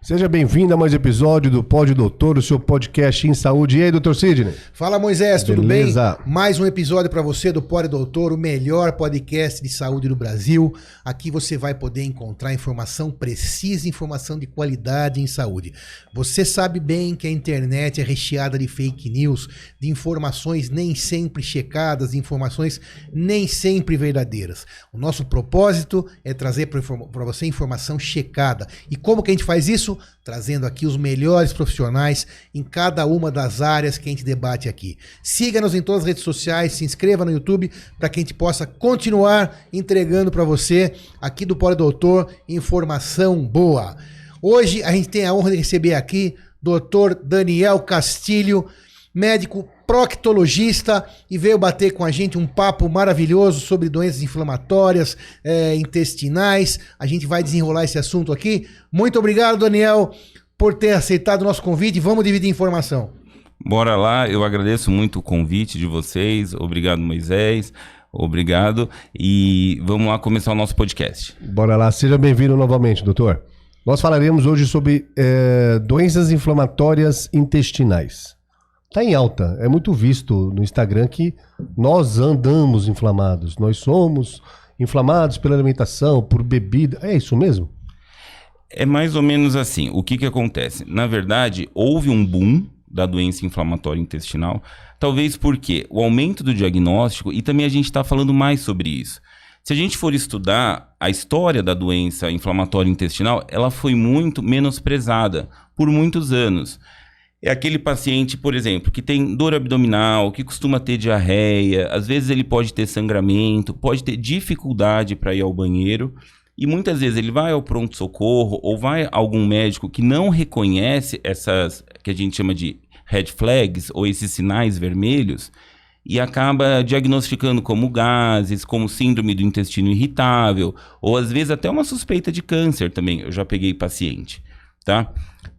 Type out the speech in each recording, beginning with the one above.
Seja bem-vindo a mais um episódio do Pod Doutor, o seu podcast em saúde. E aí, doutor Sidney? Fala, Moisés, tudo Beleza? bem? Mais um episódio para você do Pod Doutor, o melhor podcast de saúde do Brasil. Aqui você vai poder encontrar informação precisa, informação de qualidade em saúde. Você sabe bem que a internet é recheada de fake news, de informações nem sempre checadas, de informações nem sempre verdadeiras. O nosso propósito é trazer para você informação checada. E como que a gente faz isso? Trazendo aqui os melhores profissionais em cada uma das áreas que a gente debate aqui. Siga-nos em todas as redes sociais, se inscreva no YouTube para que a gente possa continuar entregando para você aqui do Pod Doutor informação boa. Hoje a gente tem a honra de receber aqui Dr. Daniel Castilho, médico proctologista, e veio bater com a gente um papo maravilhoso sobre doenças inflamatórias, intestinais. A gente vai desenrolar esse assunto aqui. Muito obrigado, Daniel, por ter aceitado o nosso convite. Vamos dividir informação. Bora lá, eu agradeço muito o convite de vocês. Obrigado, Moisés. Obrigado. E vamos lá começar o nosso podcast. Bora lá, seja bem-vindo novamente, doutor. Nós falaremos hoje sobre doenças inflamatórias intestinais. Está em alta, é muito visto no Instagram que nós andamos inflamados, nós somos inflamados pela alimentação, por bebida, é isso mesmo? É mais ou menos assim, o que acontece? Na verdade, houve um boom da doença inflamatória intestinal, talvez porque o aumento do diagnóstico, e também a gente está falando mais sobre isso. Se a gente for estudar a história da doença inflamatória intestinal, ela foi muito menosprezada por muitos anos. É aquele paciente, por exemplo, que tem dor abdominal, que costuma ter diarreia, às vezes ele pode ter sangramento, pode ter dificuldade para ir ao banheiro, e muitas vezes ele vai ao pronto-socorro ou vai a algum médico que não reconhece essas, que a gente chama de red flags, ou esses sinais vermelhos, e acaba diagnosticando como gases, como síndrome do intestino irritável, ou às vezes até uma suspeita de câncer também, eu já peguei paciente, tá?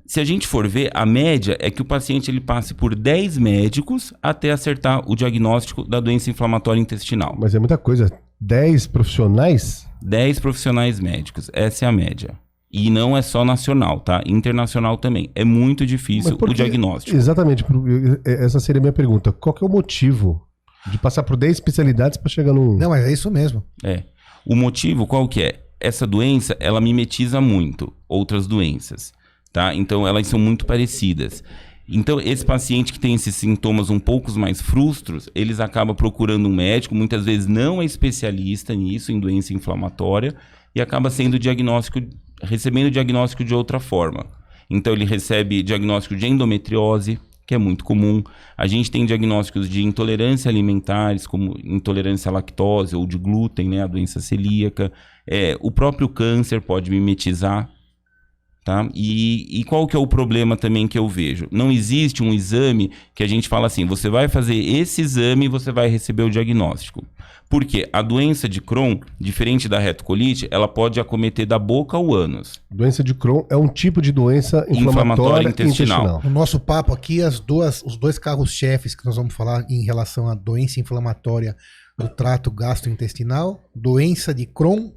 Se a gente for ver, a média é que o paciente ele passe por 10 médicos até acertar o diagnóstico da doença inflamatória intestinal. Mas é muita coisa, 10 profissionais? 10 profissionais médicos, essa é a média. E não é só nacional, tá? Internacional também. É muito difícil o diagnóstico. Exatamente, essa seria a minha pergunta. Qual que é o motivo de passar por 10 especialidades para chegar no... Não, mas é isso mesmo. O motivo qual que é? Essa doença, ela mimetiza muito outras doenças. Tá? Então elas são muito parecidas. Então esse paciente que tem esses sintomas um pouco mais frustros, eles acabam procurando um médico, muitas vezes não é especialista nisso, em doença inflamatória, e acaba recebendo diagnóstico de outra forma. Então ele recebe diagnóstico de endometriose, que é muito comum. A gente tem diagnósticos de intolerância alimentares, como intolerância à lactose ou de glúten, né? A doença celíaca. O próprio câncer pode mimetizar. Tá? E qual que é o problema também que eu vejo? Não existe um exame que a gente fala assim, você vai fazer esse exame e você vai receber o diagnóstico. Por quê? A doença de Crohn, diferente da retocolite, ela pode acometer da boca ao ânus. Doença de Crohn é um tipo de doença inflamatória intestinal. No nosso papo aqui, os dois carros-chefes que nós vamos falar em relação à doença inflamatória do trato gastrointestinal, doença de Crohn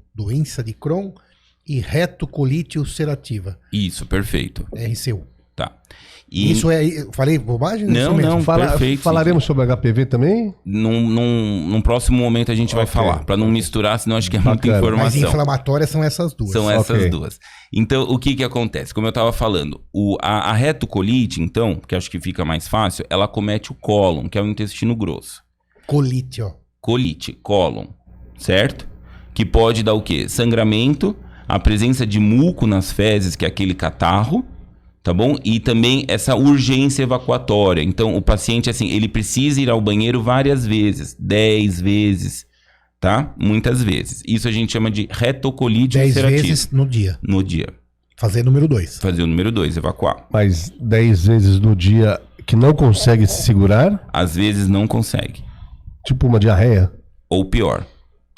e retocolite ulcerativa. Isso, perfeito. RCU. Tá. Isso falei bobagem? Não, perfeito. Falaremos sobre HPV também? Num próximo momento a gente vai falar, para não misturar, senão acho que é muita informação. Mas inflamatórias são essas duas. São essas duas. Então, o que acontece? Como eu estava falando, a retocolite, então, que acho que fica mais fácil, ela acomete o cólon, que é o intestino grosso. Colite, ó. Colite, cólon, certo? Que pode dar o quê? Sangramento, a presença de muco nas fezes, que é aquele catarro, tá bom? E também essa urgência evacuatória. Então, o paciente, assim, ele precisa ir ao banheiro várias vezes, 10 vezes, tá? Muitas vezes. Isso a gente chama de retocolite ulcerativa. 10 vezes no dia. No dia. Fazer número 2. Fazer o número 2, evacuar. Mas 10 vezes no dia que não consegue se segurar? Às vezes não consegue. Tipo uma diarreia? Ou pior.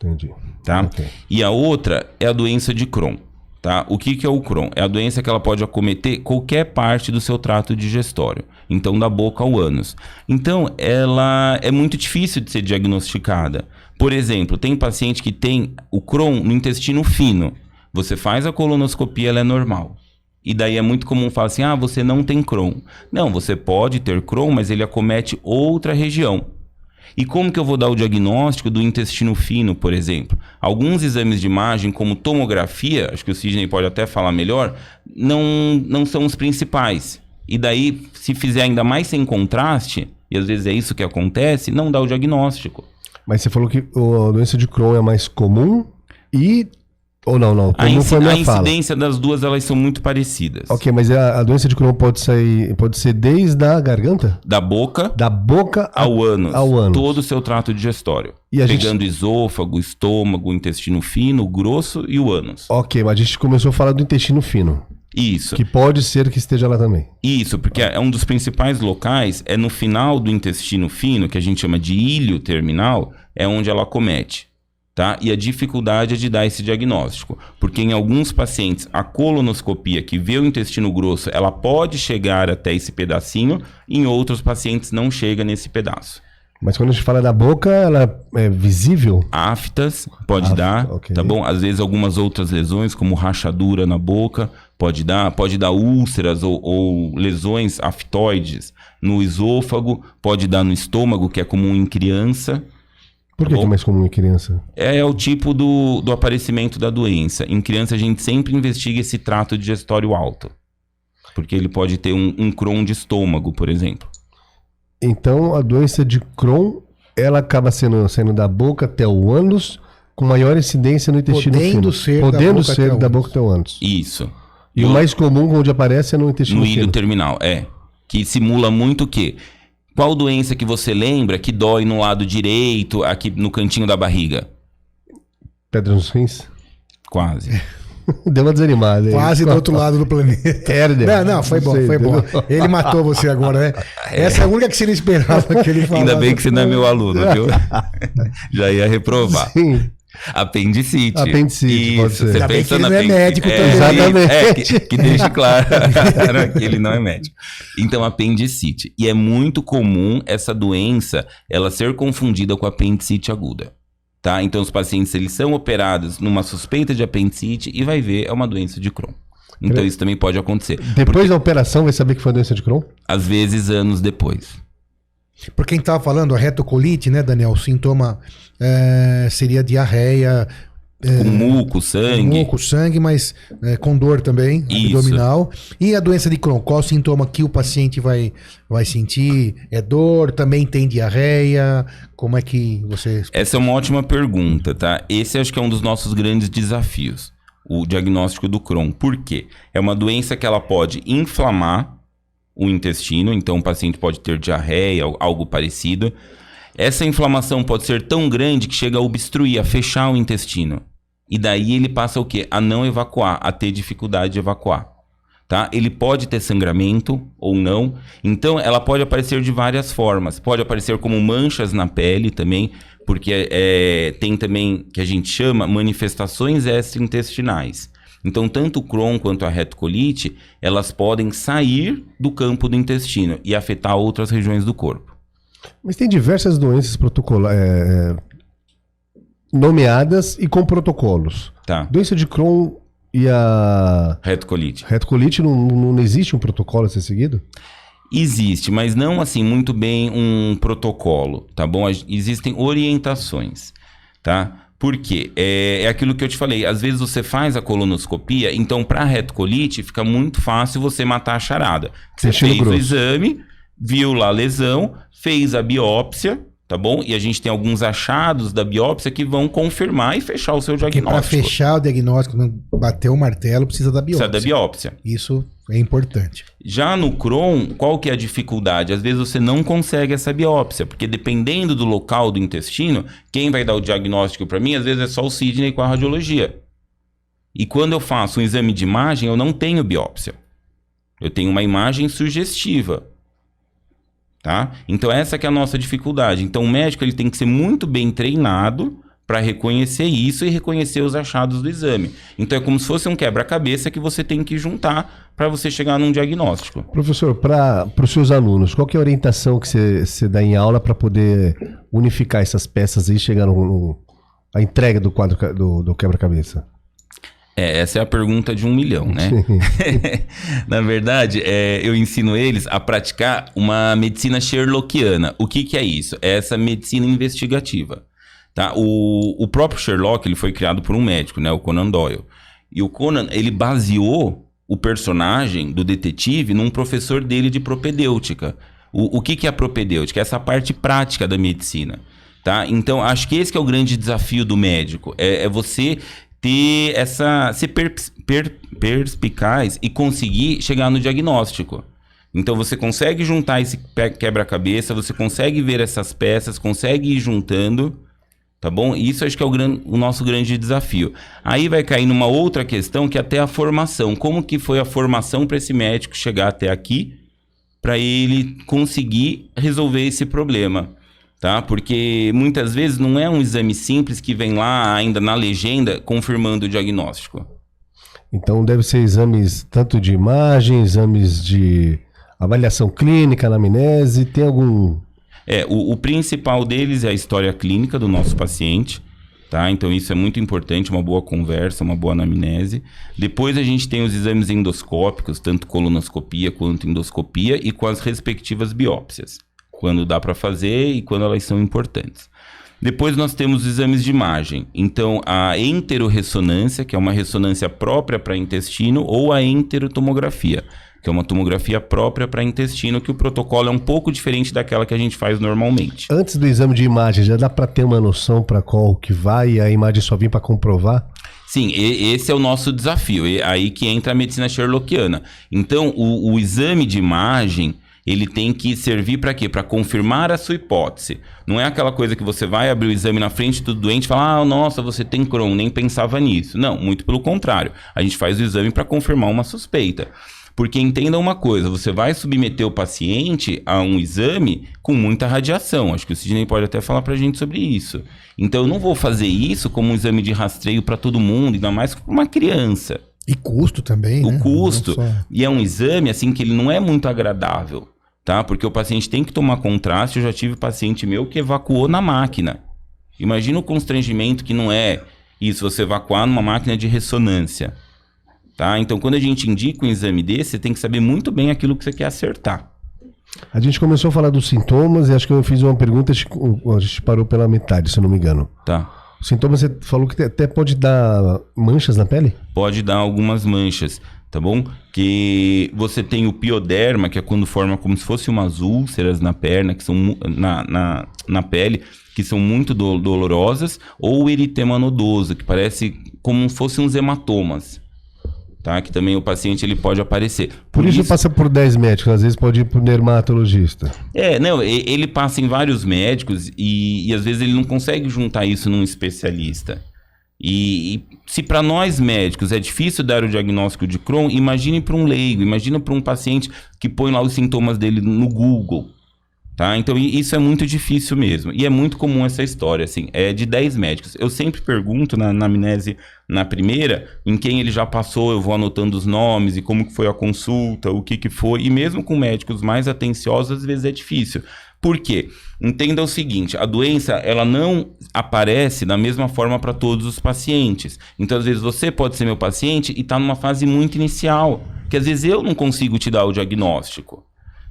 Entendi. Tá? Okay. E a outra é a doença de Crohn. Tá? O que é o Crohn? É a doença que ela pode acometer qualquer parte do seu trato digestório. Então, da boca ao ânus. Então, ela é muito difícil de ser diagnosticada. Por exemplo, tem paciente que tem o Crohn no intestino fino. Você faz a colonoscopia, ela é normal. E daí é muito comum falar assim, você não tem Crohn. Não, você pode ter Crohn, mas ele acomete outra região. E como que eu vou dar o diagnóstico do intestino fino, por exemplo? Alguns exames de imagem, como tomografia, acho que o Sidney pode até falar melhor, não são os principais. E daí, se fizer ainda mais sem contraste, e às vezes é isso que acontece, não dá o diagnóstico. Mas você falou que a doença de Crohn é mais comum e... Ou não? A incidência das duas, elas são muito parecidas. Ok, mas a doença de Crohn pode ser desde a garganta? Da boca ao ânus. Todo o seu trato digestório. E pegando esôfago, estômago, intestino fino, grosso e o ânus. Ok, mas a gente começou a falar do intestino fino. Isso. Que pode ser que esteja lá também. Isso, porque é um dos principais locais, é no final do intestino fino, que a gente chama de ilho terminal, é onde ela acomete. Tá? E a dificuldade é de dar esse diagnóstico, porque em alguns pacientes a colonoscopia que vê o intestino grosso, ela pode chegar até esse pedacinho, em outros pacientes não chega nesse pedaço. Mas quando a gente fala da boca, ela é visível? Aftas pode dar, okay. Tá bom? Às vezes algumas outras lesões, como rachadura na boca, pode dar úlceras ou lesões aftoides no esôfago, pode dar no estômago, que é comum em criança. Por que é mais comum em criança? É o tipo do aparecimento da doença. Em criança a gente sempre investiga esse trato digestório alto. Porque ele pode ter um Crohn de estômago, por exemplo. Então a doença de Crohn, ela acaba saindo da boca até o ânus, com maior incidência no intestino fino. Podendo ser da boca até o ânus. Isso. E o mais comum onde aparece é no intestino fino. No ilho terminal, que simula muito o quê? Qual doença que você lembra que dói no lado direito, aqui no cantinho da barriga? Pedra nos rins? Quase. Deu uma desanimada. Quase do outro lado do planeta. Hérnia. Não, foi bom. Ele matou você agora, né? Essa é a única que você não esperava que ele falasse. Ainda bem que você não é meu aluno, viu? Já ia reprovar. Sim. Apendicite. Apendicite, pode ser. Você pensa ele na não é médico também. Exatamente. Que deixe claro que ele não é médico. Então, apendicite. E é muito comum essa doença, ela ser confundida com apendicite aguda. Tá? Então, os pacientes, eles são operados numa suspeita de apendicite e vai ver, é uma doença de Crohn. Então, isso também pode acontecer. Depois da operação, vai saber que foi doença de Crohn? Às vezes, anos depois. Por quem estava falando, a retocolite, né, Daniel? O sintoma seria diarreia. Com muco, sangue. Mas com dor também, Isso. abdominal. E a doença de Crohn, qual sintoma que o paciente vai sentir? É dor? Também tem diarreia? Como é que você... Essa é uma ótima pergunta, tá? Esse acho que é um dos nossos grandes desafios, o diagnóstico do Crohn. Por quê? É uma doença que ela pode inflamar o intestino, então o paciente pode ter diarreia, algo parecido. Essa inflamação pode ser tão grande que chega a obstruir, a fechar o intestino. E daí ele passa o quê? A não evacuar, a ter dificuldade de evacuar. Tá? Ele pode ter sangramento ou não. Então ela pode aparecer de várias formas. Pode aparecer como manchas na pele também, porque tem também, que a gente chama, manifestações extraintestinais. Então, tanto o Crohn quanto a retocolite, elas podem sair do campo do intestino e afetar outras regiões do corpo. Mas tem diversas doenças nomeadas e com protocolos. Tá. Doença de Crohn e a... Retocolite. Retocolite não existe um protocolo a ser seguido? Existe, mas não assim muito bem um protocolo, tá bom? Existem orientações, tá? Por quê? É aquilo que eu te falei. Às vezes você faz a colonoscopia, então para retocolite fica muito fácil você matar a charada. Você fez o exame, viu lá a lesão, fez a biópsia, tá bom? E a gente tem alguns achados da biópsia que vão confirmar e fechar o seu diagnóstico. Para fechar o diagnóstico, bater o martelo, precisa da biópsia. Precisa da biópsia. Isso é importante. Já no Crohn, qual que é a dificuldade? Às vezes você não consegue essa biópsia, porque dependendo do local do intestino, quem vai dar o diagnóstico para mim, às vezes é só o Sidney com a radiologia. E quando eu faço um exame de imagem, eu não tenho biópsia. Eu tenho uma imagem sugestiva. Tá? Então essa que é a nossa dificuldade. Então o médico ele tem que ser muito bem treinado para reconhecer isso e reconhecer os achados do exame. Então é como se fosse um quebra-cabeça que você tem que juntar para você chegar num diagnóstico. Professor, para os seus alunos, qual que é a orientação que você dá em aula para poder unificar essas peças e chegar a entrega do quadro do quebra-cabeça? Essa é a pergunta de 1 milhão, né? Na verdade, eu ensino eles a praticar uma medicina sherlockiana. O que é isso? É essa medicina investigativa. Tá? O próprio Sherlock, ele foi criado por um médico, né? O Conan Doyle. E o Conan, ele baseou o personagem do detetive num professor dele de propedêutica. O que é a propedêutica? É essa parte prática da medicina. Tá? Então, acho que esse que é o grande desafio do médico. É você ter ser perspicaz e conseguir chegar no diagnóstico. Então você consegue juntar esse quebra-cabeça, você consegue ver essas peças, consegue ir juntando, tá bom? Isso acho que é o nosso grande desafio. Aí vai cair numa outra questão que é até a formação. Como que foi a formação para esse médico chegar até aqui, para ele conseguir resolver esse problema? Tá? Porque muitas vezes não é um exame simples que vem lá ainda na legenda confirmando o diagnóstico. Então deve ser exames tanto de imagem, exames de avaliação clínica, anamnese, tem algum... O principal deles é a história clínica do nosso paciente, tá? Então isso é muito importante, uma boa conversa, uma boa anamnese. Depois a gente tem os exames endoscópicos, tanto colonoscopia quanto endoscopia, e com as respectivas biópsias, quando dá para fazer e quando elas são importantes. Depois nós temos os exames de imagem. Então, a enterorressonância, que é uma ressonância própria para intestino, ou a enterotomografia, que é uma tomografia própria para intestino, que o protocolo é um pouco diferente daquela que a gente faz normalmente. Antes do exame de imagem, já dá para ter uma noção para qual que vai e a imagem só vir para comprovar? Sim, esse é o nosso desafio. Aí que entra a medicina sherlockiana. Então, o exame de imagem... ele tem que servir para quê? Para confirmar a sua hipótese. Não é aquela coisa que você vai abrir o exame na frente do doente e falar, nossa, você tem Crohn, nem pensava nisso. Não, muito pelo contrário. A gente faz o exame para confirmar uma suspeita. Porque entenda uma coisa, você vai submeter o paciente a um exame com muita radiação. Acho que o Sidney pode até falar para a gente sobre isso. Então eu não vou fazer isso como um exame de rastreio para todo mundo, ainda mais para uma criança. E custo também, né? O custo. E é um exame, assim, que ele não é muito agradável, tá? Porque o paciente tem que tomar contraste. Eu já tive paciente meu que evacuou na máquina. Imagina o constrangimento que não é isso, você evacuar numa máquina de ressonância, tá? Então, quando a gente indica um exame desse, você tem que saber muito bem aquilo que você quer acertar. A gente começou a falar dos sintomas e acho que eu fiz uma pergunta, a gente parou pela metade, se eu não me engano. Tá. Sintomas, você falou que até pode dar manchas na pele? Pode dar algumas manchas, tá bom? Que você tem o pioderma, que é quando forma como se fosse umas úlceras na perna, que são na pele, que são muito dolorosas, ou o eritema nodoso, que parece como se fossem uns hematomas, tá? Que também o paciente ele pode aparecer. Por isso passa por 10 médicos, às vezes pode ir para o dermatologista. Não, ele passa em vários médicos e às vezes ele não consegue juntar isso num especialista. E se para nós médicos é difícil dar o diagnóstico de Crohn, imagine para um leigo, imagine para um paciente que põe lá os sintomas dele no Google. Tá? Então isso é muito difícil mesmo. E é muito comum essa história, assim, é de 10 médicos. Eu sempre pergunto na anamnese, na primeira, em quem ele já passou, eu vou anotando os nomes e como que foi a consulta, o que foi. E mesmo com médicos mais atenciosos, às vezes é difícil. Por quê? Entenda o seguinte, a doença ela não aparece da mesma forma para todos os pacientes. Então, às vezes, você pode ser meu paciente e está numa fase muito inicial, que às vezes eu não consigo te dar o diagnóstico.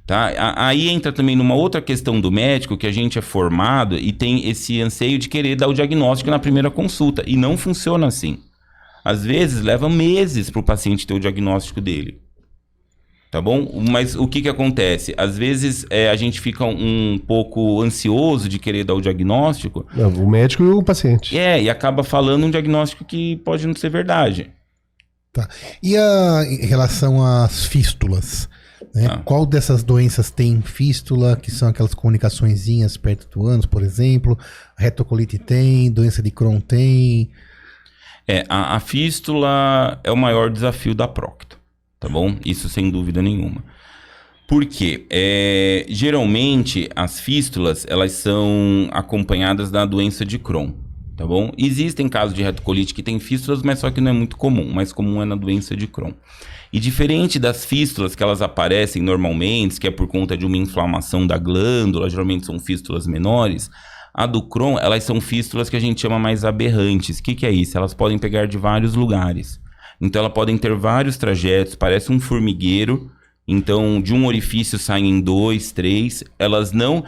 Tá? Aí entra também numa outra questão do médico, que a gente é formado e tem esse anseio de querer dar o diagnóstico na primeira consulta. E não funciona assim. Às vezes leva meses para o paciente ter o diagnóstico dele. Tá bom? Mas o que acontece? Às vezes a gente fica um pouco ansioso de querer dar o diagnóstico. O médico e o paciente. E acaba falando um diagnóstico que pode não ser verdade. Tá. E em relação às fístulas? Né? Qual dessas doenças tem fístula, que são aquelas comunicaçõezinhas perto do ânus, por exemplo? Retocolite tem, doença de Crohn tem? A fístula é o maior desafio da prócto, tá bom? Isso sem dúvida nenhuma. Por quê? Geralmente, as fístulas, elas são acompanhadas da doença de Crohn, tá bom? Existem casos de retocolite que tem fístulas, mas só que não é muito comum. O mais comum é na doença de Crohn. E diferente das fístulas que elas aparecem normalmente, que é por conta de uma inflamação da glândula, geralmente são fístulas menores, a do Crohn, elas são fístulas que a gente chama mais aberrantes. O que é isso? Elas podem pegar de vários lugares. Então, elas podem ter vários trajetos, parece um formigueiro. Então, de um orifício saem 2, 3. Elas não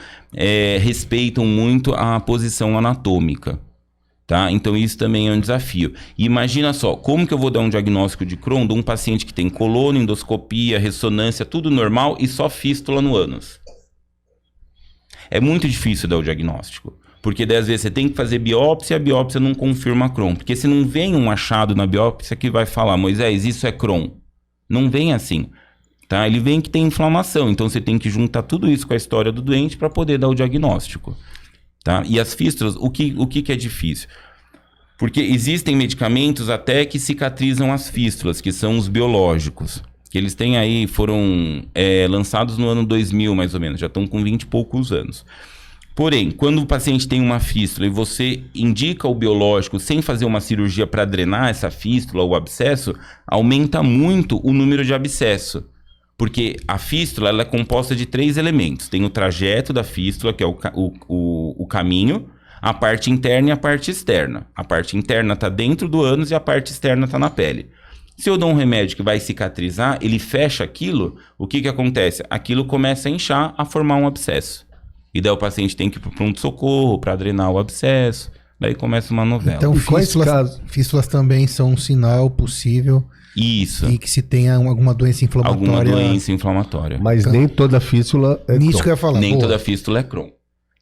respeitam muito a posição anatômica. Tá? Então, isso também é um desafio. E imagina só, como que eu vou dar um diagnóstico de Crohn de um paciente que tem colônia, endoscopia, ressonância, tudo normal e só fístula no ânus? É muito difícil dar o diagnóstico. Porque daí, às vezes, você tem que fazer biópsia e a biópsia não confirma Crohn. Porque se não vem um achado na biópsia que vai falar, Moisés, isso é Crohn. Não vem assim. Tá? Ele vem que tem inflamação. Então, você tem que juntar tudo isso com a história do doente para poder dar o diagnóstico. Tá? E as fístulas, o que é difícil? Porque existem medicamentos até que cicatrizam as fístulas, que são os biológicos. Que eles têm aí, foram lançados no ano 2000, mais ou menos. Já estão com 20 e poucos anos. Porém, quando o paciente tem uma fístula e você indica o biológico sem fazer uma cirurgia para drenar essa fístula ou abscesso, aumenta muito o número de abscesso. Porque a fístula ela é composta de 3 elementos. Tem o trajeto da fístula, que é o caminho, a parte interna e a parte externa. A parte interna está dentro do ânus e a parte externa está na pele. Se eu dou um remédio que vai cicatrizar, ele fecha aquilo, o que acontece? Aquilo começa a inchar, a formar um abscesso. E daí o paciente tem que ir para o pronto-socorro para drenar o abscesso. Daí começa uma novela. Então, fístulas também são um sinal possível. Isso. E que se tenha alguma doença inflamatória. Alguma doença inflamatória. Mas então, nem toda fístula é Nisso Crohn. que eu ia falar. Nem toda fístula é Crohn.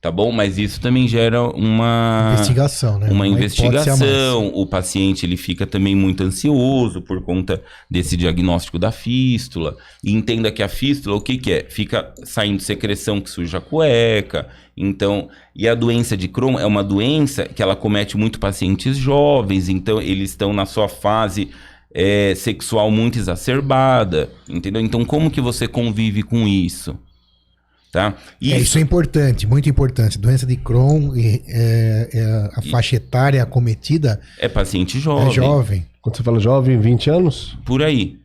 Tá bom? Mas isso também gera uma... investigação, né? Uma investigação. O paciente ele fica também muito ansioso por conta desse diagnóstico da fístula. E entenda que a fístula, o que é? Fica saindo secreção que suja a cueca. Então, e a doença de Crohn é uma doença que ela comete muito pacientes jovens. Então, eles estão na sua fase sexual muito exacerbada. Entendeu? Então, como que você convive com isso? Tá? Isso é importante, muito importante. Doença de Crohn, a faixa etária acometida... É paciente jovem. É jovem. Quando você fala jovem, 20 anos? Por aí,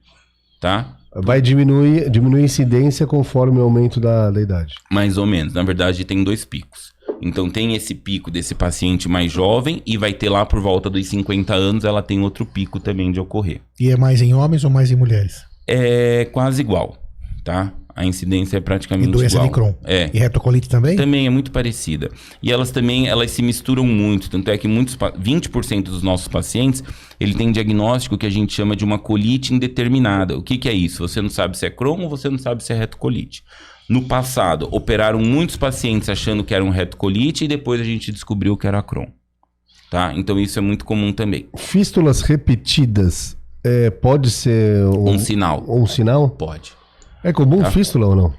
tá? Vai diminuir a incidência conforme o aumento da idade. Mais ou menos. Na verdade, tem 2 picos. Então, tem esse pico desse paciente mais jovem e vai ter lá por volta dos 50 anos, ela tem outro pico também de ocorrer. E é mais em homens ou mais em mulheres? É quase igual, tá? A incidência é praticamente igual. E doença de Crohn? E retocolite também? Também é muito parecida. E elas se misturam muito. Tanto é que 20% dos nossos pacientes, ele tem diagnóstico que a gente chama de uma colite indeterminada. O que é isso? Você não sabe se é Crohn ou você não sabe se é retocolite. No passado, operaram muitos pacientes achando que era um retocolite e depois a gente descobriu que era Crohn. Tá? Então isso é muito comum também. Fístulas repetidas pode ser um sinal. Um sinal? Pode. É comum fístula ou não?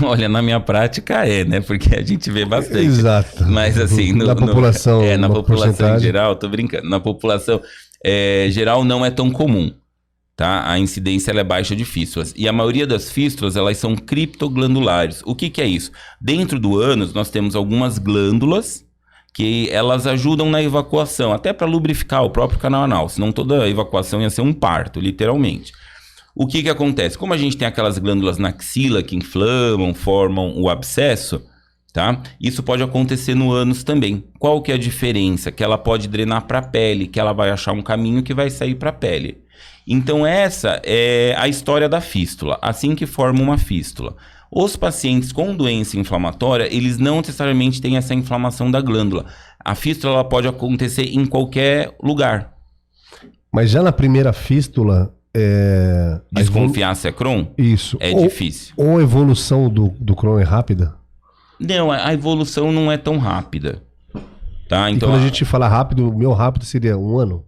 Olha, na minha prática né? Porque a gente vê bastante. Exato. Mas assim... na população... na população em geral, tô brincando. Na população geral não é tão comum, tá? A incidência ela é baixa de fístulas. E a maioria das fístulas, elas são criptoglandulares. O que é isso? Dentro do ânus, nós temos algumas glândulas que elas ajudam na evacuação, até para lubrificar o próprio canal anal. Senão toda a evacuação ia ser um parto, literalmente. O que acontece? Como a gente tem aquelas glândulas na axila que inflamam, formam o abscesso, tá? Isso pode acontecer no ânus também. Qual que é a diferença? Que ela pode drenar para a pele, que ela vai achar um caminho que vai sair para a pele. Então essa é a história da fístula, assim que forma uma fístula. Os pacientes com doença inflamatória, eles não necessariamente têm essa inflamação da glândula. A fístula ela pode acontecer em qualquer lugar. Mas já na primeira fístula... Desconfiar se é Crohn? Isso. Difícil. Ou a evolução do Crohn é rápida? Não, a evolução não é tão rápida. Tá? Então, quando a gente fala rápido, o meu rápido seria 1 ano?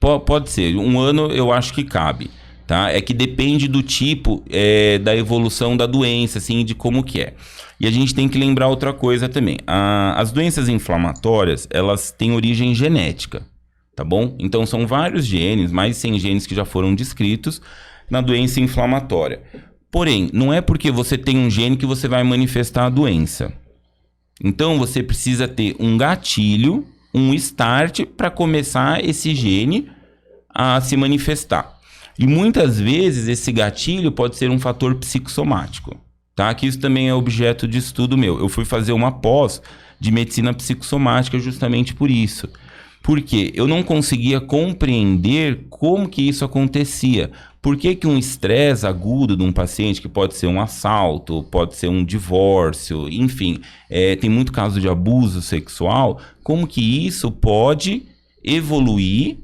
Pode ser. 1 ano eu acho que cabe. Tá? É que depende do tipo da evolução da doença, assim, de como que é. E a gente tem que lembrar outra coisa também. As doenças inflamatórias, elas têm origem genética. Tá bom? Então são vários genes, mais de 100 genes que já foram descritos na doença inflamatória. Porém, não é porque você tem um gene que você vai manifestar a doença. Então você precisa ter um gatilho, um start para começar esse gene a se manifestar. E muitas vezes esse gatilho pode ser um fator psicossomático, tá? Que isso também é objeto de estudo meu. Eu fui fazer uma pós de medicina psicossomática justamente por isso. Porque eu não conseguia compreender como que isso acontecia. Por que que um estresse agudo de um paciente, que pode ser um assalto, pode ser um divórcio, enfim, tem muito caso de abuso sexual, como que isso pode evoluir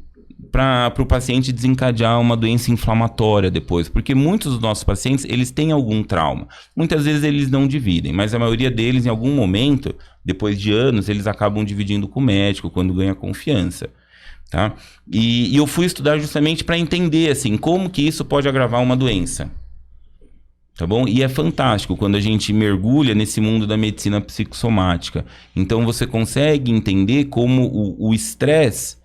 para o paciente desencadear uma doença inflamatória depois? Porque muitos dos nossos pacientes, eles têm algum trauma. Muitas vezes eles não dividem, mas a maioria deles, em algum momento, depois de anos, eles acabam dividindo com o médico, quando ganha confiança. Tá? E eu fui estudar justamente para entender assim, como que isso pode agravar uma doença. Tá bom? E é fantástico quando a gente mergulha nesse mundo da medicina psicossomática. Então você consegue entender como o estresse,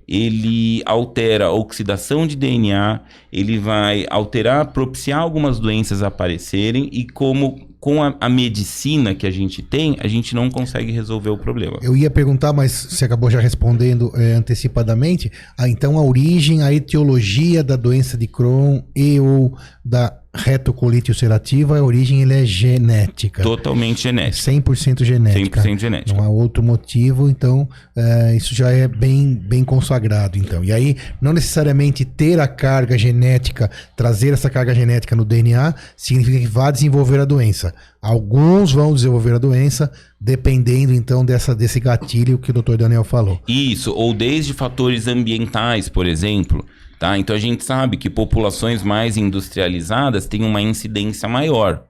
ele altera a oxidação de DNA, ele vai alterar, propiciar algumas doenças aparecerem, e como com a medicina que a gente tem, a gente não consegue resolver o problema. Eu ia perguntar, mas você acabou já respondendo antecipadamente. Então a origem, a etiologia da doença de Crohn e ou da retocolite ulcerativa, a origem ele é genética. Totalmente genética. 100% genética. 100% genética. Não há outro motivo, então isso já é bem consagrado. Então. E aí, não necessariamente ter a carga genética, trazer essa carga genética no DNA, significa que vai desenvolver a doença. Alguns vão desenvolver a doença, dependendo então desse gatilho que o Dr. Daniel falou. Isso, ou desde fatores ambientais, por exemplo. Tá? Então a gente sabe que populações mais industrializadas têm uma incidência maior.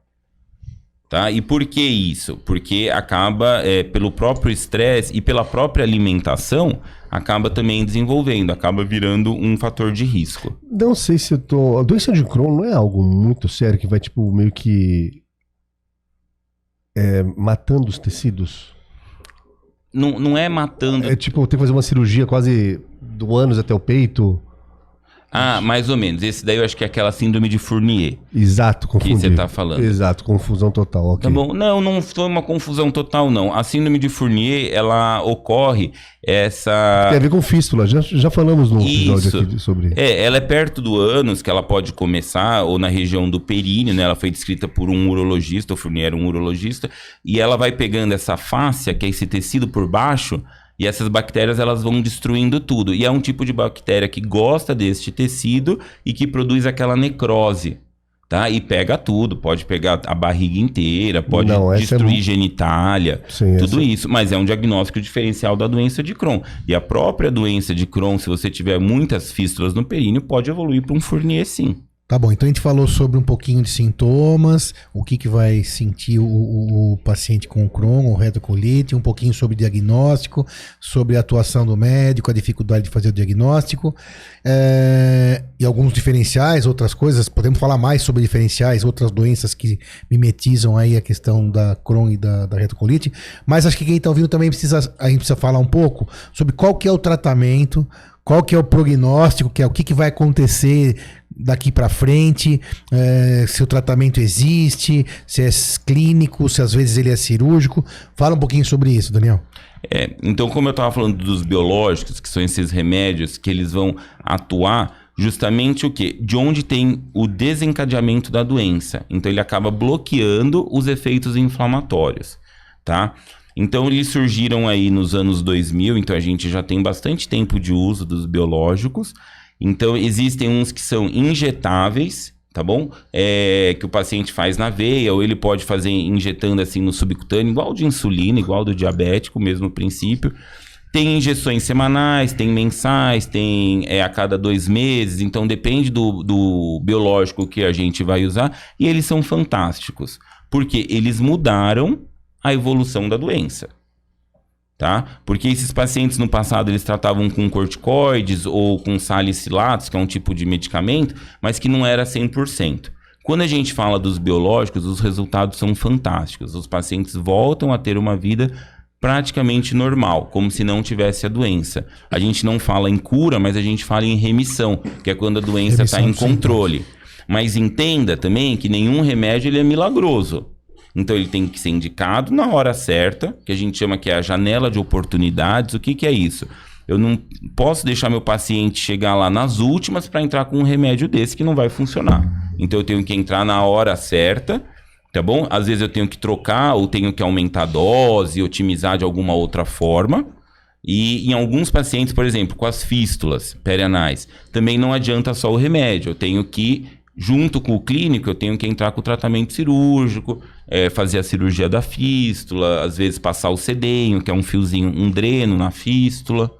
Tá? E por que isso? Porque acaba, pelo próprio estresse e pela própria alimentação, acaba também desenvolvendo, acaba virando um fator de risco. Não sei se eu tô... A doença de Crohn não é algo muito sério que vai, tipo, meio que... matando os tecidos? Não é matando... É tipo, tem que fazer uma cirurgia quase do ânus até o peito... Ah, mais ou menos. Esse daí eu acho que é aquela síndrome de Fournier. Exato, confundi. Que você tá falando. Exato, confusão total, ok. Tá bom? Não foi uma confusão total, não. A síndrome de Fournier, ela ocorre, Tem a ver com fístula, já falamos no episódio aqui sobre... Ela é perto do ânus, que ela pode começar, ou na região do períneo, né? Ela foi descrita por um urologista, o Fournier era um urologista, e ela vai pegando essa fáscia, que é esse tecido por baixo, e essas bactérias, elas vão destruindo tudo. E é um tipo de bactéria que gosta deste tecido e que produz aquela necrose, tá? E pega tudo, pode pegar a barriga inteira, pode destruir genitália, tudo isso. Mas é um diagnóstico diferencial da doença de Crohn. E a própria doença de Crohn, se você tiver muitas fístulas no períneo, pode evoluir para um Fournier, sim. Tá bom, então a gente falou sobre um pouquinho de sintomas, o que vai sentir o paciente com Crohn ou retocolite, um pouquinho sobre diagnóstico, sobre a atuação do médico, a dificuldade de fazer o diagnóstico, e alguns diferenciais, outras coisas. Podemos falar mais sobre diferenciais, outras doenças que mimetizam aí a questão da Crohn e da retocolite, mas acho que quem está ouvindo também a gente precisa falar um pouco sobre qual que é o tratamento, qual que é o prognóstico, que é o que vai acontecer daqui para frente, se o tratamento existe, se é clínico, se às vezes ele é cirúrgico. Fala um pouquinho sobre isso, Daniel. Então, como eu estava falando dos biológicos, que são esses remédios que eles vão atuar justamente o quê? De onde tem o desencadeamento da doença. Então, ele acaba bloqueando os efeitos inflamatórios, tá? Então, eles surgiram aí nos anos 2000, então a gente já tem bastante tempo de uso dos biológicos. Então, existem uns que são injetáveis, tá bom? Que o paciente faz na veia, ou ele pode fazer injetando assim no subcutâneo, igual de insulina, igual do diabético, mesmo princípio. Tem injeções semanais, tem mensais, tem a cada 2 meses, então depende do biológico que a gente vai usar. E eles são fantásticos, porque eles mudaram a evolução da doença, tá? Porque esses pacientes no passado eles tratavam com corticoides ou com salicilatos, que é um tipo de medicamento, mas que não era 100%. Quando a gente fala dos biológicos, os resultados são fantásticos. Os pacientes voltam a ter uma vida praticamente normal, como se não tivesse a doença. A gente não fala em cura, mas a gente fala em remissão, que é quando a doença está em controle. Mas entenda também que nenhum remédio ele é milagroso. Então ele tem que ser indicado na hora certa, que a gente chama que é a janela de oportunidades. O que é isso? Eu não posso deixar meu paciente chegar lá nas últimas para entrar com um remédio desse que não vai funcionar. Então eu tenho que entrar na hora certa, tá bom? Às vezes eu tenho que trocar ou tenho que aumentar a dose, otimizar de alguma outra forma, E em alguns pacientes, por exemplo, com as fístulas perianais, também não adianta só o remédio. Eu tenho que, junto com o clínico, eu tenho que entrar com o tratamento cirúrgico, fazer a cirurgia da fístula, às vezes passar o sedenho, que é um fiozinho, um dreno na fístula,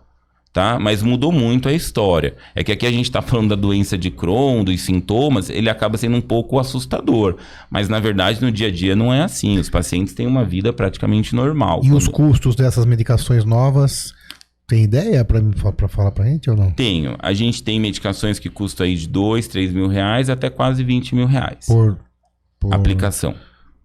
tá? Mas mudou muito a história. É que aqui a gente está falando da doença de Crohn, dos sintomas, ele acaba sendo um pouco assustador. Mas, na verdade, no dia a dia não é assim. Os pacientes têm uma vida praticamente normal. E os custos dessas medicações novas, tem ideia para falar pra gente ou não? Tenho. A gente tem medicações que custam aí de 2, 3 mil reais até quase 20 mil reais. Por aplicação.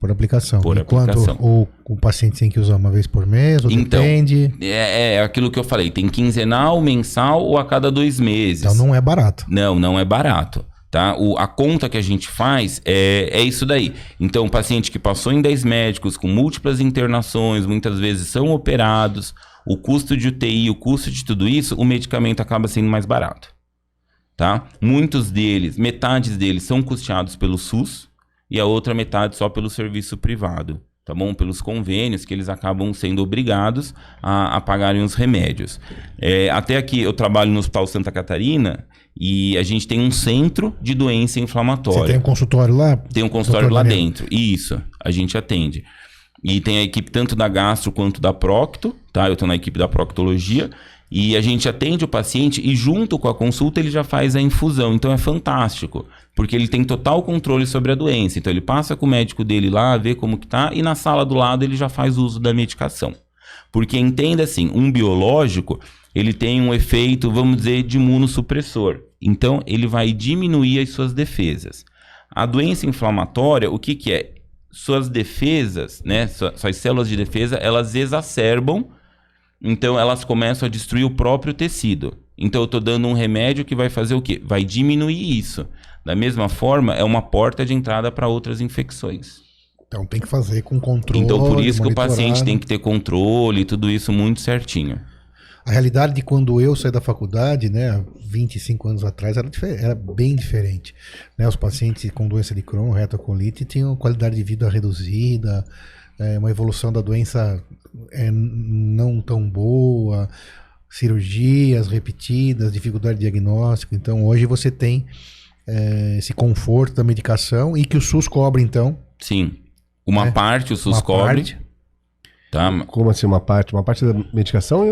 Por aplicação. Por Enquanto aplicação. o paciente tem que usar uma vez por mês, ou Então, depende. É aquilo que eu falei. Tem quinzenal, mensal ou a cada 2 meses. Então não é barato. Não é barato. Tá? A conta que a gente faz é isso daí. Então, o paciente que passou em 10 médicos, com múltiplas internações, muitas vezes são operados, o custo de UTI, o custo de tudo isso, o medicamento acaba sendo mais barato. Tá? Muitos deles, metade deles são custeados pelo SUS e a outra metade só pelo serviço privado. Tá bom? Pelos convênios que eles acabam sendo obrigados a pagarem os remédios. Até aqui eu trabalho no Hospital Santa Catarina e a gente tem um centro de doença inflamatória. Você tem um consultório lá? Tem um consultório lá dentro. Isso, a gente atende. E tem a equipe tanto da gastro quanto da procto, tá? Eu estou na equipe da proctologia. E a gente atende o paciente e junto com a consulta ele já faz a infusão. Então é fantástico, porque ele tem total controle sobre a doença. Então ele passa com o médico dele lá, vê como que tá, e na sala do lado ele já faz uso da medicação. Porque entenda assim, um biológico, ele tem um efeito, vamos dizer, de imunossupressor. Então ele vai diminuir as suas defesas. A doença inflamatória, o que que é? Suas defesas, né, suas células de defesa, elas exacerbam. Então, elas começam a destruir o próprio tecido. Então, eu estou dando um remédio que vai fazer o quê? Vai diminuir isso. Da mesma forma, é uma porta de entrada para outras infecções. Então, tem que fazer com controle. Então, por isso que o paciente tem que ter controle, tudo isso muito certinho. A realidade de quando eu saí da faculdade, né, 25 anos atrás, era bem diferente. Né? Os pacientes com doença de Crohn, retocolite, tinham qualidade de vida reduzida, uma evolução da doença não tão boa, cirurgias repetidas, dificuldade de diagnóstico. Então, hoje você tem esse conforto da medicação e que o SUS cobre, então. Sim. Uma parte o SUS cobre. Tá? Como assim uma parte? Uma parte da medicação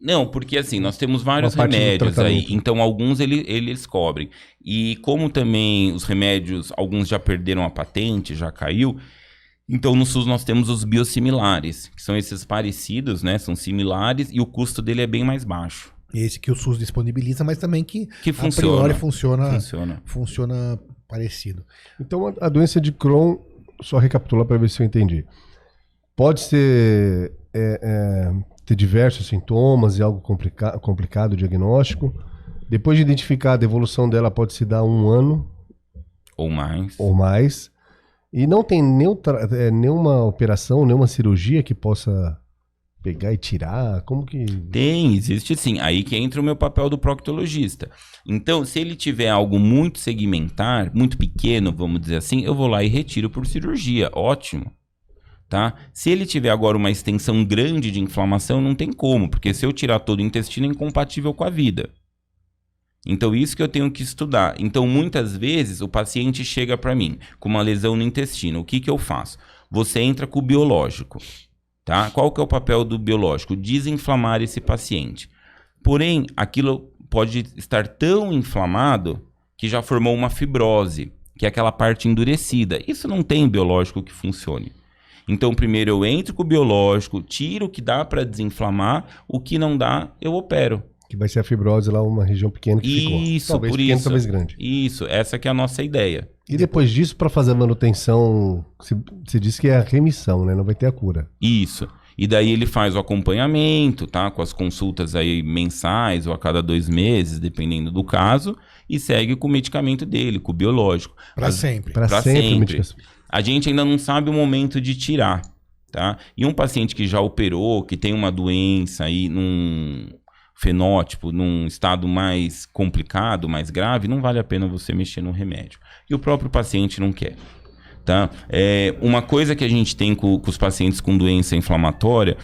Não, porque assim, nós temos vários remédios aí, então alguns eles cobrem. E como também os remédios, alguns já perderam a patente, já caiu, então no SUS nós temos os biosimilares, que são esses parecidos, né? São similares e o custo dele é bem mais baixo. Esse que o SUS disponibiliza, mas também que funciona. A priori funciona parecido. Então a doença de Crohn, só recapitular para ver se eu entendi. Pode ser ter diversos sintomas e algo complicado o diagnóstico. Depois de identificar a evolução dela, pode se dar 1 ano. Ou mais. E não tem nenhuma operação, nenhuma cirurgia que possa pegar e tirar? Como que... Tem, existe sim. Aí que entra o meu papel do proctologista. Então, se ele tiver algo muito segmentar, muito pequeno, vamos dizer assim, eu vou lá e retiro por cirurgia. Ótimo. Tá? Se ele tiver agora uma extensão grande de inflamação, não tem como, porque se eu tirar todo o intestino é incompatível com a vida. Então, isso que eu tenho que estudar. Então, muitas vezes, o paciente chega para mim com uma lesão no intestino. O que que eu faço? Você entra com o biológico. Tá? Qual que é o papel do biológico? Desinflamar esse paciente. Porém, aquilo pode estar tão inflamado que já formou uma fibrose, que é aquela parte endurecida. Isso não tem biológico que funcione. Então, primeiro eu entro com o biológico, tiro o que dá para desinflamar, o que não dá, eu opero. Que vai ser a fibrose lá, uma região pequena que ficou. Isso, talvez por pequena, isso. talvez grande. Isso, essa que é a nossa ideia. E depois disso, para fazer a manutenção, você disse que é a remissão, né? Não vai ter a cura. Isso. E daí ele faz o acompanhamento, tá? Com as consultas aí mensais ou a cada 2 meses, dependendo do caso, e segue com o medicamento dele, com o biológico. Para sempre. Para sempre. A gente ainda não sabe o momento de tirar, tá? E um paciente que já operou, que tem uma doença aí num fenótipo, num estado mais complicado, mais grave, não vale a pena você mexer no remédio. E o próprio paciente não quer. Tá? Uma coisa que a gente tem com os pacientes com doença inflamatória,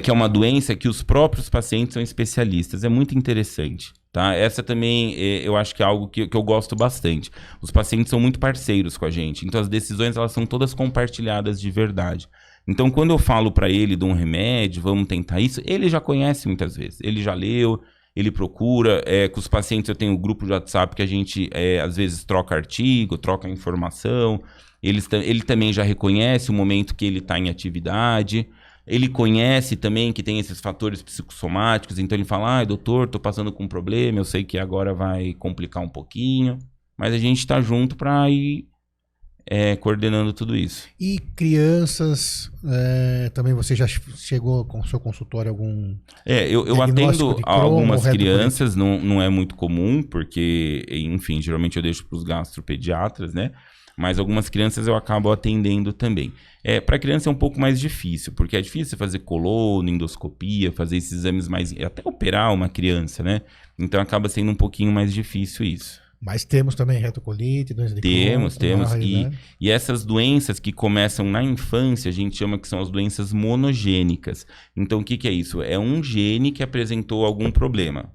que é uma doença que os próprios pacientes são especialistas. É muito interessante, tá? Essa também eu acho que é algo que eu gosto bastante. Os pacientes são muito parceiros com a gente, então as decisões elas são todas compartilhadas de verdade. Então, quando eu falo para ele de um remédio, vamos tentar isso, ele já conhece muitas vezes, ele já leu, ele procura. Com os pacientes eu tenho um grupo de WhatsApp que a gente, às vezes, troca artigo, troca informação. Ele também já reconhece o momento que ele está em atividade. Ele conhece também que tem esses fatores psicossomáticos, então ele fala, doutor, estou passando com um problema, eu sei que agora vai complicar um pouquinho, mas a gente está junto para ir coordenando tudo isso. E crianças, também você já chegou com o seu consultório algum... Eu atendo algumas crianças, não é muito comum, porque, enfim, geralmente eu deixo para os gastropediatras, né? Mas algumas crianças eu acabo atendendo também. Para criança é um pouco mais difícil, porque é difícil fazer colono, endoscopia, fazer esses exames mais... Até operar uma criança, né? Então acaba sendo um pouquinho mais difícil isso. Mas temos também retocolite, doença de Crohn. Temos. E essas doenças que começam na infância, a gente chama que são as doenças monogênicas. Então, o que é isso? É um gene que apresentou algum problema.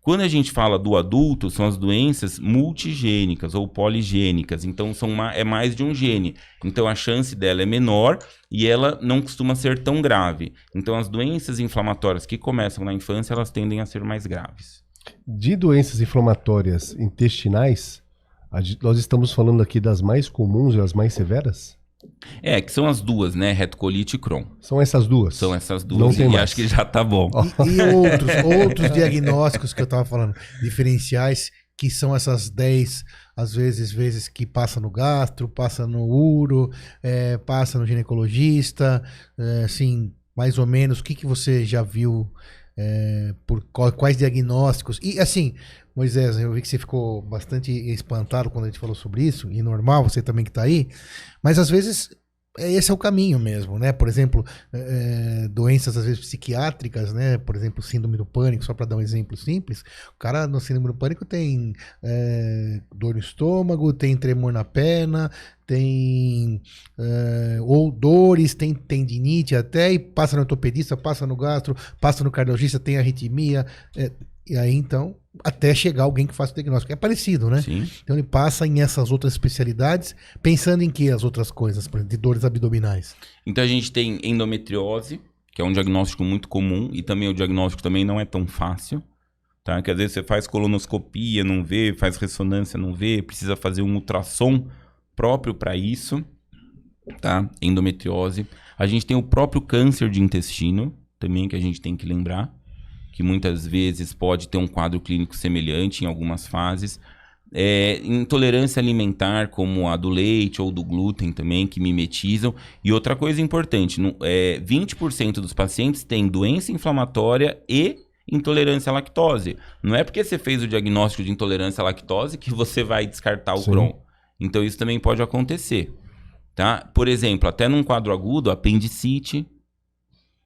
Quando a gente fala do adulto, são as doenças multigênicas ou poligênicas. Então, é mais de um gene. Então, a chance dela é menor e ela não costuma ser tão grave. Então, as doenças inflamatórias que começam na infância, elas tendem a ser mais graves. De doenças inflamatórias intestinais, nós estamos falando aqui das mais comuns e as mais severas? Que são as duas, né? Retocolite e Crohn. São essas duas? São essas duas. Não tem mais. Acho que já tá bom. E outros diagnósticos que eu tava falando, diferenciais, que são essas 10, às vezes que passa no gastro, passa no uro, passa no ginecologista, assim, mais ou menos, o que você já viu... por quais diagnósticos. E assim, Moisés, eu vi que você ficou bastante espantado quando a gente falou sobre isso, e normal, você também que está aí, mas às vezes esse é o caminho mesmo, né? Por exemplo, doenças às vezes psiquiátricas, né? Por exemplo, síndrome do pânico, só para dar um exemplo simples, o cara no síndrome do pânico tem dor no estômago, tem tremor na perna, tem ou dores, tem tendinite até, e passa no ortopedista, passa no gastro, passa no cardiologista, tem arritmia, e aí então, até chegar alguém que faça o diagnóstico. É parecido, né? Sim. Então ele passa em essas outras especialidades, pensando em que as outras coisas, por exemplo, de dores abdominais? Então a gente tem endometriose, que é um diagnóstico muito comum, e também o diagnóstico também não é tão fácil, tá? Que às vezes você faz colonoscopia, não vê, faz ressonância, não vê, precisa fazer um ultrassom próprio para isso, tá? Endometriose. A gente tem o próprio câncer de intestino, também, que a gente tem que lembrar, que muitas vezes pode ter um quadro clínico semelhante em algumas fases. Intolerância alimentar, como a do leite ou do glúten também, que mimetizam. E outra coisa importante, 20% dos pacientes têm doença inflamatória e intolerância à lactose. Não é porque você fez o diagnóstico de intolerância à lactose que você vai descartar o Crohn. Então isso também pode acontecer. Tá? Por exemplo, até num quadro agudo, apendicite.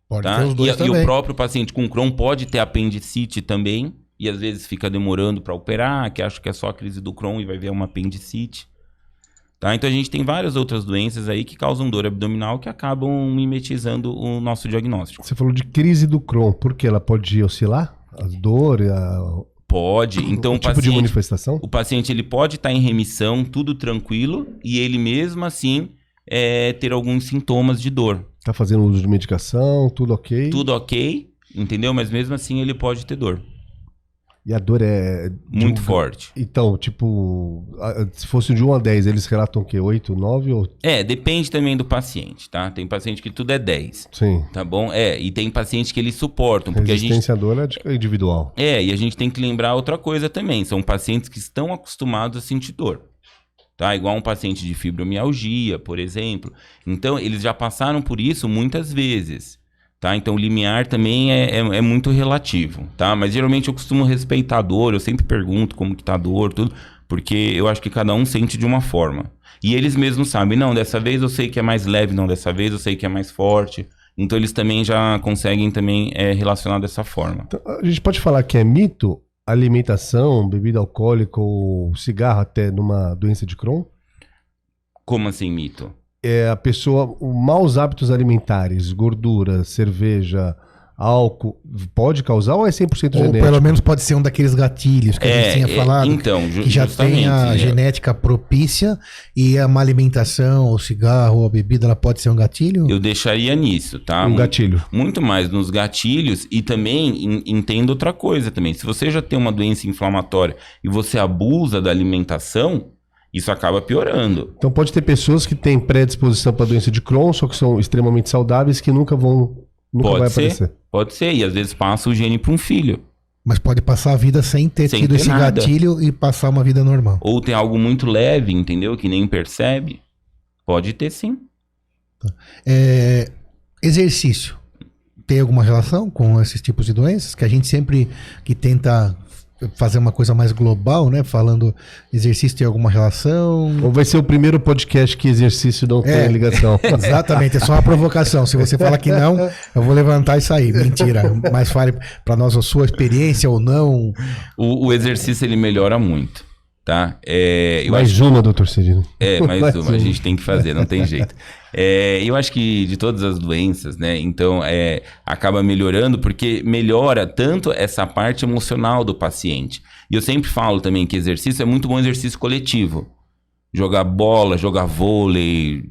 Pode Tá? ter os dois também. E o próprio paciente com Crohn pode ter apendicite também, e às vezes fica demorando para operar, que acha que é só a crise do Crohn e vai ver uma apendicite. Tá? Então a gente tem várias outras doenças aí que causam dor abdominal que acabam mimetizando o nosso diagnóstico. Você falou de crise do Crohn, por que ela pode oscilar? A dor, Pode. Então o tipo de manifestação? O paciente ele pode estar em remissão, tudo tranquilo, e ele mesmo assim ter alguns sintomas de dor. Tá fazendo uso de medicação, tudo ok? Tudo ok, entendeu? Mas mesmo assim ele pode ter dor. E a dor é... muito forte. Então, tipo, se fosse de 1 a 10, eles relatam o quê? 8, 9 ou... Depende também do paciente, tá? Tem paciente que tudo é 10. Sim. Tá bom? E tem paciente que eles suportam. Porque resistência à dor é individual. E a gente tem que lembrar outra coisa também. São pacientes que estão acostumados a sentir dor. Tá? Igual um paciente de fibromialgia, por exemplo. Então, eles já passaram por isso muitas vezes. Tá? Então, o limiar também é muito relativo. Tá? Mas, geralmente, eu costumo respeitar a dor. Eu sempre pergunto como que tá a dor, tudo. Porque eu acho que cada um sente de uma forma. E eles mesmos sabem. Não, dessa vez eu sei que é mais leve. Não, dessa vez eu sei que é mais forte. Então, eles também já conseguem também relacionar dessa forma. Então, a gente pode falar que é mito alimentação, bebida alcoólica ou cigarro até numa doença de Crohn? Como assim, mito? a pessoa, maus hábitos alimentares, gordura, cerveja, álcool, pode causar ou é 100% Ou genético? pelo menos pode ser um daqueles gatilhos que a gente tinha falado, então, que já tem a genética propícia e a má alimentação, o cigarro, ou a bebida, ela pode ser um gatilho? Eu deixaria nisso, tá? Um gatilho. Muito mais nos gatilhos e também entenda outra coisa também. Se você já tem uma doença inflamatória e você abusa da alimentação, isso acaba piorando. Então pode ter pessoas que têm predisposição para doença de Crohn, só que são extremamente saudáveis, que nunca vai aparecer. Pode ser, e às vezes passa o gene para um filho. Mas pode passar a vida sem ter tido esse nada. gatilho e passar uma vida normal. Ou tem algo muito leve, entendeu? Que nem percebe. Pode ter sim. Exercício. Tem alguma relação com esses tipos de doenças? Que a gente sempre que tenta fazer uma coisa mais global, né? Falando exercício tem alguma relação? Ou vai ser o primeiro podcast que exercício não tem ligação. Exatamente, é só uma provocação. Se você fala que não, eu vou levantar e sair. Mentira. Mas fale para nós a sua experiência ou não. O exercício ele melhora muito, tá? Mais uma, doutor Cirino. Mais uma. A gente tem que fazer, não tem jeito. Eu acho que de todas as doenças, né? Então, acaba melhorando porque melhora tanto essa parte emocional do paciente. E eu sempre falo também que exercício é muito bom exercício coletivo. Jogar bola, jogar vôlei,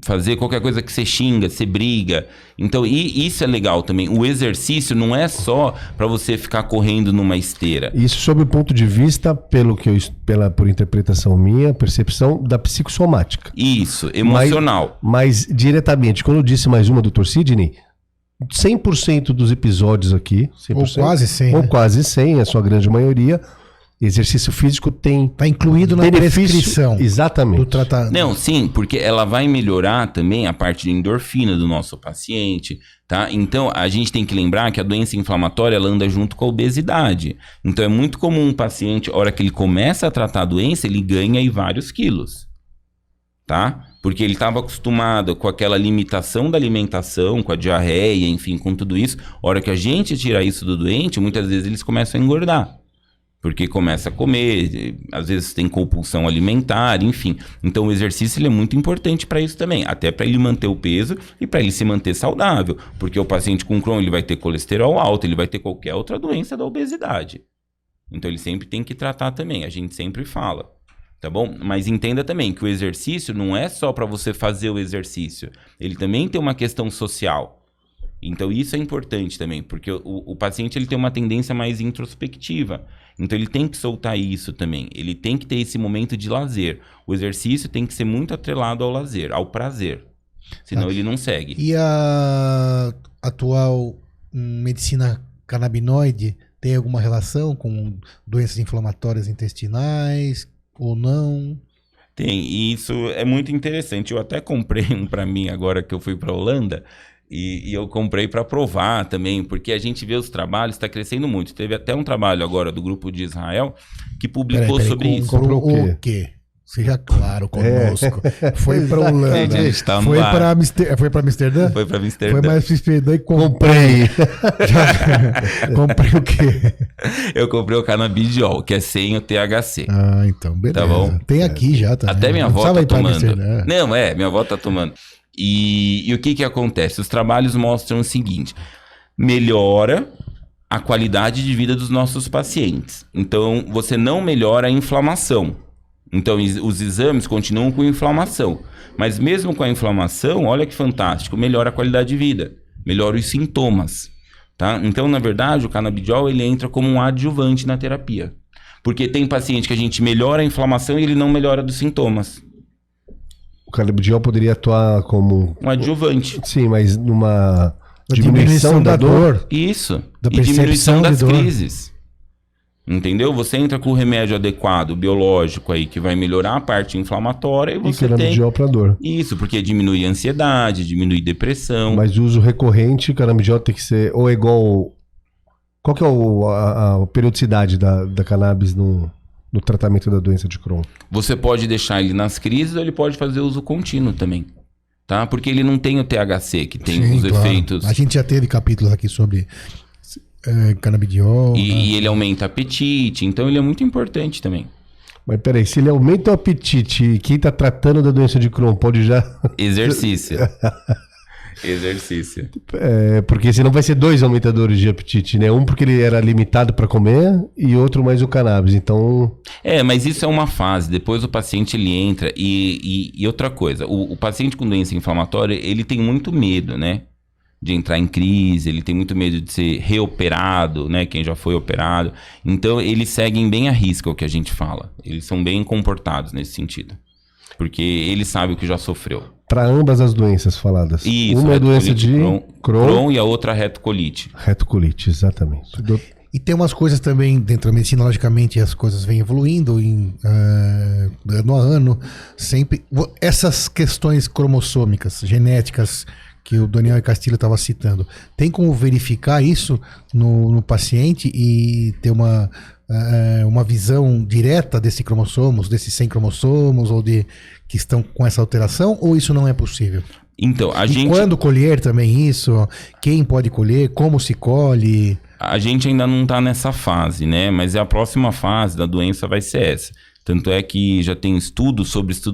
fazer qualquer coisa que você xinga, você briga. Então, isso é legal também. O exercício não é só para você ficar correndo numa esteira. Isso sob o ponto de vista, por interpretação minha, percepção da psicossomática. Isso, emocional. Mas diretamente, quando eu disse mais uma, doutor Sidney, 100% dos episódios aqui, 100%, ou quase 100, ou né? quase 100, a sua grande maioria, exercício físico tem... Está incluído na prescrição. Exatamente. Do tratamento. Não, sim, porque ela vai melhorar também a parte de endorfina do nosso paciente, tá? Então, a gente tem que lembrar que a doença inflamatória, ela anda junto com a obesidade. Então, é muito comum um paciente, a hora que ele começa a tratar a doença, ele ganha aí vários quilos, tá? Porque ele estava acostumado com aquela limitação da alimentação, com a diarreia, enfim, com tudo isso. A hora que a gente tira isso do doente, muitas vezes eles começam a engordar. Porque começa a comer, às vezes tem compulsão alimentar, enfim. Então o exercício ele é muito importante para isso também, até para ele manter o peso e para ele se manter saudável. Porque o paciente com Crohn ele vai ter colesterol alto, ele vai ter qualquer outra doença da obesidade. Então ele sempre tem que tratar também, a gente sempre fala, tá bom? Mas entenda também que o exercício não é só para você fazer o exercício, ele também tem uma questão social. Então isso é importante também, porque o paciente ele tem uma tendência mais introspectiva. Então ele tem que soltar isso também. Ele tem que ter esse momento de lazer. O exercício tem que ser muito atrelado ao lazer, ao prazer. Senão ele não segue. E a atual medicina canabinoide tem alguma relação com doenças inflamatórias intestinais ou não? Tem, e isso é muito interessante. Eu até comprei um para mim agora que eu fui para a Holanda. E eu comprei para provar também, porque a gente vê os trabalhos, está crescendo muito. Teve até um trabalho agora do grupo de Israel que publicou sobre isso. Comprou o quê? Seja claro conosco. Foi para Holanda. Foi para Amsterdã? Foi para Amsterdã. Foi mais para Amsterdã e comprei. Comprei o quê? Eu comprei o canabidiol, que é sem o THC. Ah, então, beleza. Tá bom? Tem aqui já também. Até minha avó tá tomando. Não, minha avó tá tomando. E o que acontece? Os trabalhos mostram o seguinte: melhora a qualidade de vida dos nossos pacientes. Então, você não melhora a inflamação. Então, os exames continuam com inflamação. Mas mesmo com a inflamação, olha que fantástico, melhora a qualidade de vida, melhora os sintomas. Tá? Então, na verdade, o canabidiol ele entra como um adjuvante na terapia. Porque tem paciente que a gente melhora a inflamação e ele não melhora dos sintomas. O canabidiol poderia atuar como... um adjuvante. Sim, mas numa diminuição da dor. Isso. Da e diminuição das dor. crises. Entendeu? Você entra com o remédio adequado, biológico aí, que vai melhorar a parte inflamatória e você tem... canabidiol para dor. Isso, porque diminui a ansiedade, diminui depressão. Mas o uso recorrente, canabidiol tem que ser... Ou é igual... Qual que é a periodicidade da cannabis no tratamento da doença de Crohn? Você pode deixar ele nas crises ou ele pode fazer uso contínuo também, tá? Porque ele não tem o THC, que tem os efeitos... A gente já teve capítulos aqui sobre canabidiol. E ele aumenta apetite, então ele é muito importante também. Mas peraí, se ele aumenta o apetite e quem tá tratando da doença de Crohn pode já... Exercício. Exercício. Porque senão vai ser 2 aumentadores de apetite, né? Um porque ele era limitado para comer e outro mais o cannabis, então... Mas isso é uma fase, depois o paciente ele entra e outra coisa, o paciente com doença inflamatória, ele tem muito medo, né? De entrar em crise, ele tem muito medo de ser reoperado, né? Quem já foi operado. Então, eles seguem bem a risca o que a gente fala. Eles são bem comportados nesse sentido. Porque ele sabe o que já sofreu. Para ambas as doenças faladas. Isso, uma é doença de Crohn e a outra retocolite. Retocolite, exatamente. E tem umas coisas também dentro da medicina, logicamente, as coisas vêm evoluindo ano a ano. Sempre. Essas questões cromossômicas, genéticas, que o Daniel Castilho estava citando, tem como verificar isso no paciente e ter uma visão direta desses cromossomos, desses 100 cromossomos, ou que estão com essa alteração, ou isso não é possível? Então, quando colher também isso? Quem pode colher? Como se colhe? A gente ainda não está nessa fase, né? Mas a próxima fase da doença vai ser essa. Tanto é que já tem estudo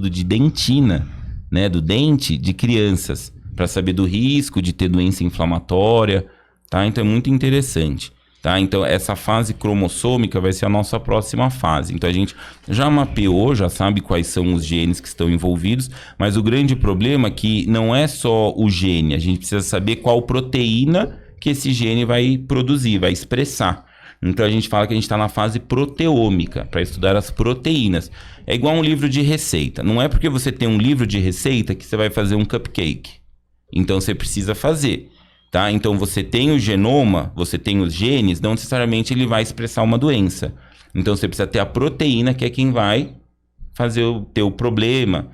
de dentina, né? Do dente de crianças, para saber do risco de ter doença inflamatória, tá? Então é muito interessante. Tá? Então, essa fase cromossômica vai ser a nossa próxima fase. Então, a gente já mapeou, já sabe quais são os genes que estão envolvidos, mas o grande problema é que não é só o gene, a gente precisa saber qual proteína que esse gene vai produzir, vai expressar. Então, a gente fala que a gente está na fase proteômica, para estudar as proteínas. É igual um livro de receita. Não é porque você tem um livro de receita que você vai fazer um cupcake. Então, você precisa fazer. Tá? Então você tem o genoma, você tem os genes, não necessariamente ele vai expressar uma doença. Então você precisa ter a proteína, que é quem vai fazer o teu problema.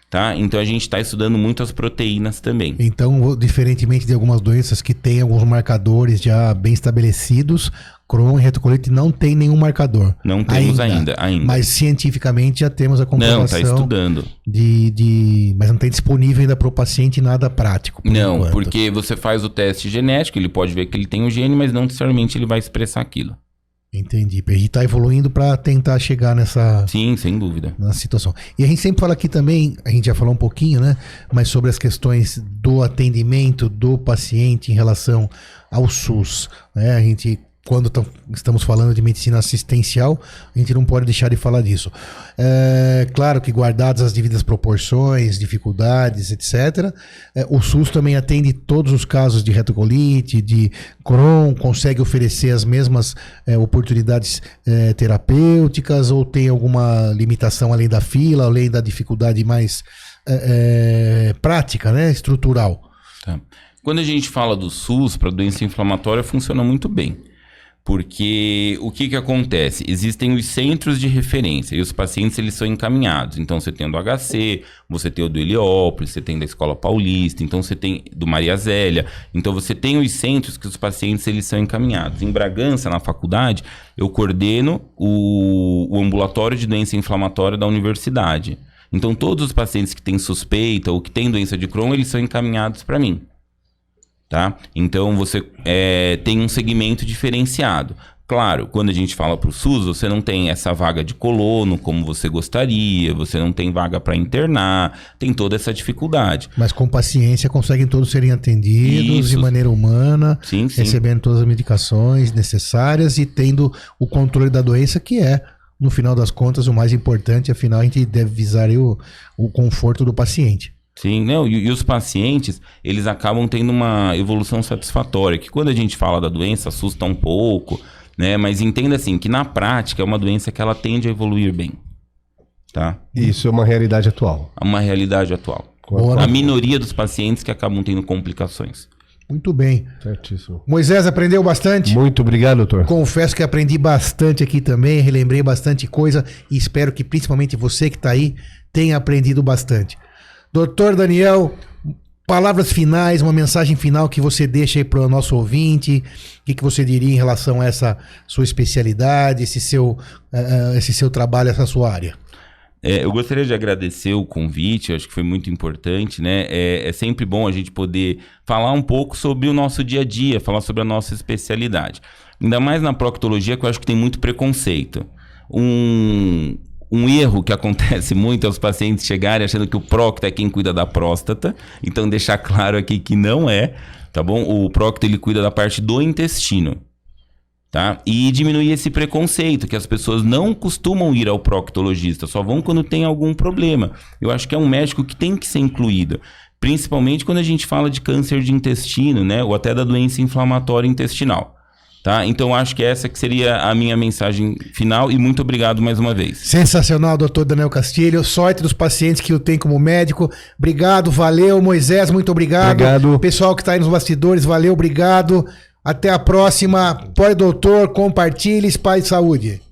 Tá? Então a gente está estudando muito as proteínas também. Então, diferentemente de algumas doenças que têm alguns marcadores já bem estabelecidos, Crohn e retocolite não tem nenhum marcador. Não temos ainda. Mas cientificamente já temos a comprovação. Não, está estudando. Mas não tem disponível ainda para o paciente nada prático. Não, enquanto. Porque você faz o teste genético, ele pode ver que ele tem o gene, mas não necessariamente ele vai expressar aquilo. Entendi. A gente está evoluindo para tentar chegar nessa... Sim, sem dúvida. Na situação. E a gente sempre fala aqui também, a gente já falou um pouquinho, né? Mas sobre as questões do atendimento do paciente em relação ao SUS. Né? A gente... Quando estamos falando de medicina assistencial, a gente não pode deixar de falar disso. Claro que guardadas as devidas proporções, dificuldades, etc. O SUS também atende todos os casos de retocolite, de Crohn, consegue oferecer as mesmas oportunidades terapêuticas, ou tem alguma limitação além da fila, além da dificuldade mais prática, né, estrutural? Tá. Quando a gente fala do SUS para doença inflamatória, funciona muito bem. Porque o que acontece? Existem os centros de referência e os pacientes eles são encaminhados. Então você tem do HC, você tem o do Heliópolis, você tem da Escola Paulista, então você tem do Maria Zélia. Então você tem os centros que os pacientes eles são encaminhados. Em Bragança, na faculdade, eu coordeno o ambulatório de doença inflamatória da universidade. Então todos os pacientes que têm suspeita ou que têm doença de Crohn, eles são encaminhados para mim. Tá? Então você tem um segmento diferenciado. Claro, quando a gente fala para o SUS, você não tem essa vaga de colono como você gostaria, você não tem vaga para internar, tem toda essa dificuldade. Mas com paciência conseguem todos serem atendidos de maneira humana, sim. Recebendo todas as medicações necessárias e tendo o controle da doença, que é, no final das contas, o mais importante. Afinal, a gente deve visar o conforto do paciente. Sim, não, e os pacientes, eles acabam tendo uma evolução satisfatória, que quando a gente fala da doença, assusta um pouco, né? Mas entenda assim, que na prática é uma doença que ela tende a evoluir bem, tá? Isso é uma realidade atual. É uma realidade atual. A minoria dos pacientes que acabam tendo complicações. Muito bem. Certíssimo. Moisés, aprendeu bastante? Muito obrigado, doutor. Confesso que aprendi bastante aqui também, relembrei bastante coisa e espero que principalmente você que está aí tenha aprendido bastante. Doutor Daniel, palavras finais, uma mensagem final que você deixa aí para o nosso ouvinte, o que você diria em relação a essa sua especialidade, esse seu trabalho, essa sua área? Eu gostaria de agradecer o convite, eu acho que foi muito importante, né? É sempre bom a gente poder falar um pouco sobre o nosso dia a dia, falar sobre a nossa especialidade. Ainda mais na proctologia, que eu acho que tem muito preconceito. Um Um erro que acontece muito é os pacientes chegarem achando que o prócto é quem cuida da próstata. Então, deixar claro aqui que não é, tá bom? O prócto, ele cuida da parte do intestino, tá? E diminuir esse preconceito, que as pessoas não costumam ir ao proctologista, só vão quando tem algum problema. Eu acho que é um médico que tem que ser incluído, principalmente quando a gente fala de câncer de intestino, né? Ou até da doença inflamatória intestinal. Tá? Então, acho que essa que seria a minha mensagem final e muito obrigado mais uma vez. Sensacional, doutor Daniel Castilho. Sorte dos pacientes que eu tenho como médico. Obrigado, valeu. Moisés, muito obrigado. Obrigado. Pessoal que está aí nos bastidores, valeu, obrigado. Até a próxima. Pode, doutor, compartilhe, espalhe saúde.